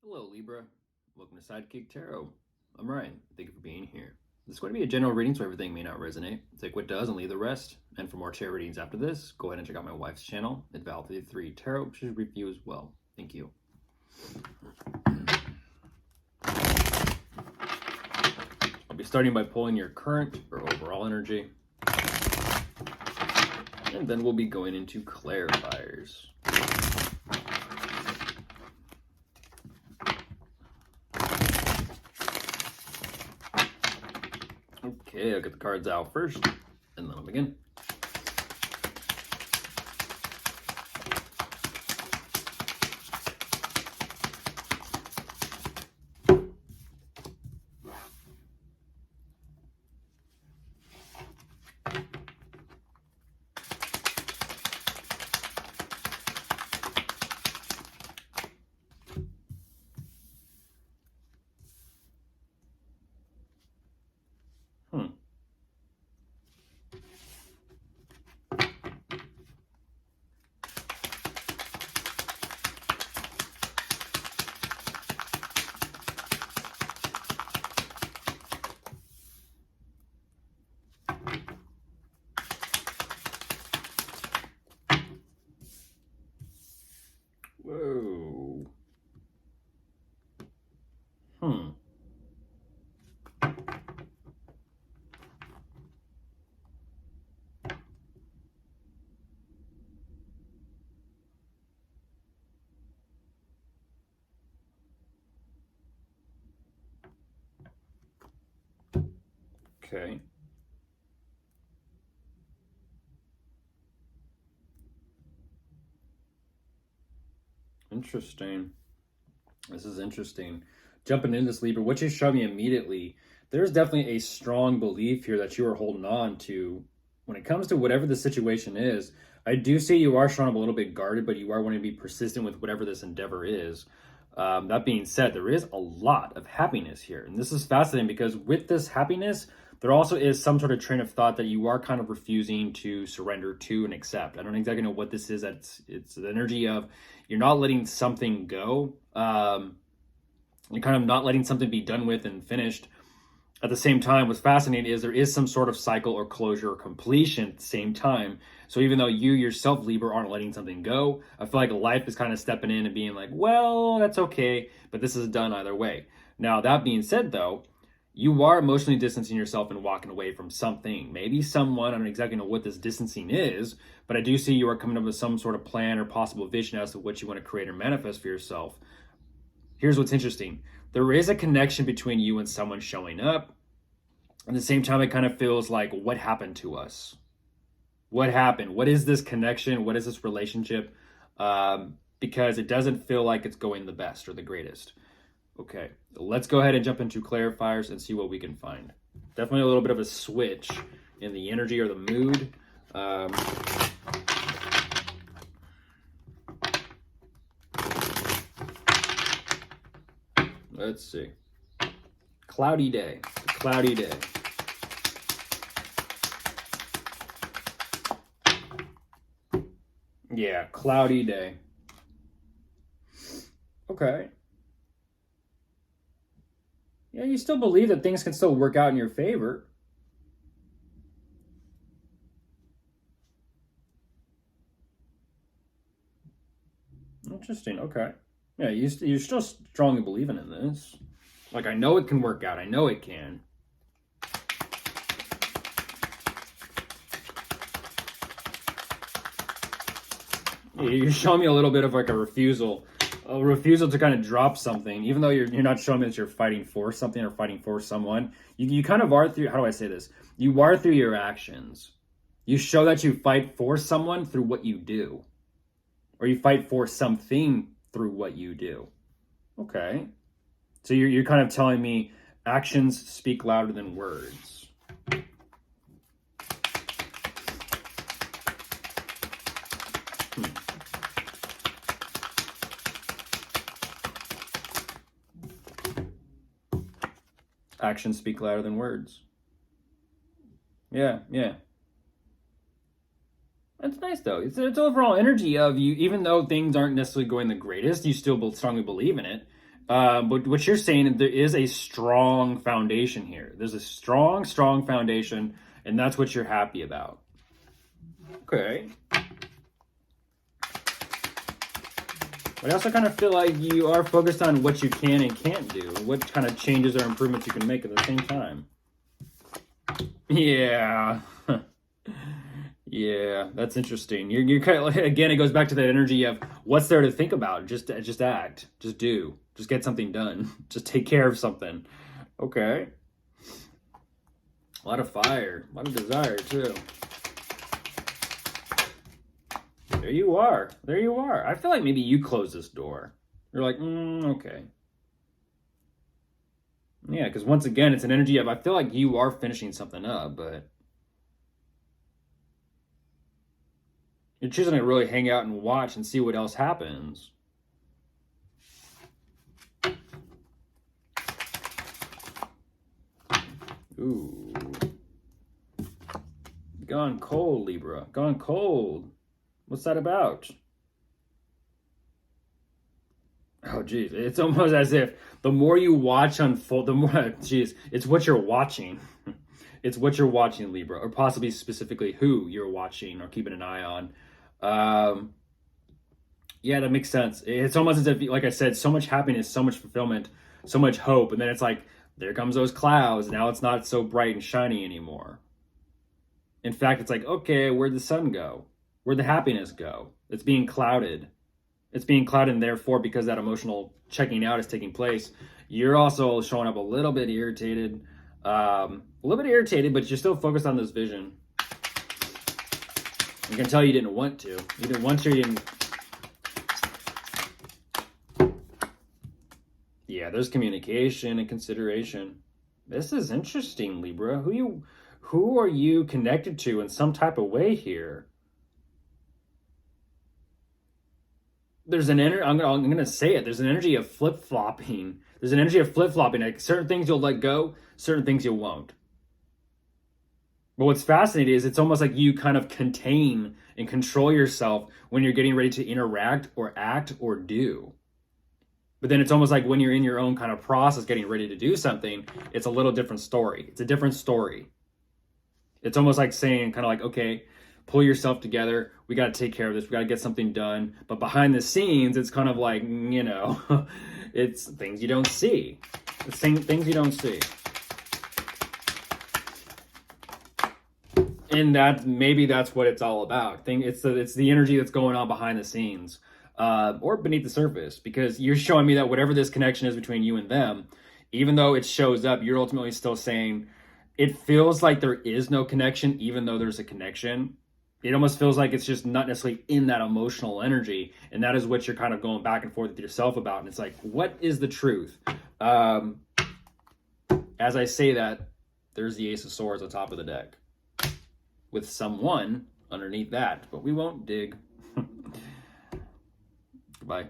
Hello, Libra. Welcome to Sidekick Tarot. I'm Ryan. Thank you for being here. This is going to be a general reading, so everything may not resonate. Take what does and leave the rest. And for more tarot readings after this, go ahead and check out my wife's channel at Val33 Tarot, which is review as well. Thank you. I'll be starting by pulling your current or overall energy. And then we'll be going into clarifiers. Okay, I'll get the cards out first, and then I'll begin. Whoa. Okay. Interesting. This is interesting. Jumping into this, Libra, what you showed me immediately, there's definitely a strong belief here that you are holding on to when it comes to whatever the situation is. I do see you are showing up a little bit guarded, but you are wanting to be persistent with whatever this endeavor is. That being said, there is a lot of happiness here. And this is fascinating because with this happiness, there also is some sort of train of thought that you are kind of refusing to surrender to and accept. I don't exactly know what this is. It's the energy of you're not letting something go. You're kind of not letting something be done with and finished. At the same time, what's fascinating is there is some sort of cycle or closure or completion at the same time. So even though you yourself, Libra, aren't letting something go, I feel like life is kind of stepping in and being like, well, that's okay, but this is done either way. Now, that being said, though, you are emotionally distancing yourself and walking away from something. Maybe someone, I don't exactly know what this distancing is, but I do see you are coming up with some sort of plan or possible vision as to what you want to create or manifest for yourself. Here's what's interesting. There is a connection between you and someone showing up. At the same time, it kind of feels like, what happened to us? What happened? What is this connection? What is this relationship? Because it doesn't feel like it's going the best or the greatest. Okay, let's go ahead and jump into clarifiers and see what we can find. Definitely a little bit of a switch in the energy or the mood. Let's see. Cloudy day. Cloudy day. Yeah, cloudy day. Okay. Yeah, you still believe that things can still work out in your favor. Interesting. Okay. Yeah, you're still strongly believing in this. Like, I know it can work out. I know it can. You're showing me a little bit of like a refusal to kind of drop something, even though you're not showing me that you're fighting for something or fighting for someone. You kind of are through, how do I say this? You are through your actions. You show that you fight for someone through what you do, or you fight for something through what you do. Okay. So you're kind of telling me actions speak louder than words. Actions speak louder than words. Yeah. That's nice though. It's overall energy of you, even though things aren't necessarily going the greatest, you still strongly believe in it. But what you're saying, there is a strong foundation here. There's a strong, strong foundation, and that's what you're happy about. Okay. But I also kind of feel like you are focused on what you can and can't do, what kind of changes or improvements you can make at the same time. Yeah. Yeah, that's interesting. You're kind of like, again, it goes back to that energy of what's there to think about. Just act, just do, just get something done, just take care of something. Okay. A lot of fire, a lot of desire too. There you are. There you are. I feel like maybe you close this door. You're like, okay. Yeah, because once again, it's an energy of I feel like you are finishing something up, but you're choosing to really hang out and watch and see what else happens. Ooh. Gone cold, Libra. Gone cold. What's that about? Oh, geez. It's almost as if the more you watch unfold, the more, geez, it's what you're watching. It's what you're watching, Libra, or possibly specifically who you're watching or keeping an eye on. Yeah, that makes sense. It's almost as if, like I said, so much happiness, so much fulfillment, so much hope. And then it's like, there comes those clouds. Now it's not so bright and shiny anymore. In fact, it's like, okay, where'd the sun go? Where'd the happiness go? It's being clouded. It's being clouded, and therefore, because that emotional checking out is taking place, you're also showing up a little bit irritated. But you're still focused on this vision. I can tell you didn't want to. You didn't want to, you didn't. Yeah, there's communication and consideration. This is interesting, Libra. Who are you connected to in some type of way here? There's an energy. I'm gonna say it. There's an energy of flip flopping. There's an energy of flip flopping. Like certain things you'll let go, certain things you won't. But what's fascinating is it's almost like you kind of contain and control yourself when you're getting ready to interact or act or do. But then it's almost like when you're in your own kind of process getting ready to do something, it's a little different story. It's a different story. It's almost like saying kind of like, okay, pull yourself together. We got to take care of this. We got to get something done. But behind the scenes, it's kind of like, it's things you don't see. It's things you don't see. And maybe that's what it's all about. It's the energy that's going on behind the scenes. Or beneath the surface, because you're showing me that whatever this connection is between you and them, even though it shows up, you're ultimately still saying it feels like there is no connection, even though there's a connection. It almost feels like it's just not necessarily in that emotional energy. And that is what you're kind of going back and forth with yourself about. And it's like, what is the truth? As I say that, there's the Ace of Swords on top of the deck with someone underneath that, but we won't dig. Goodbye.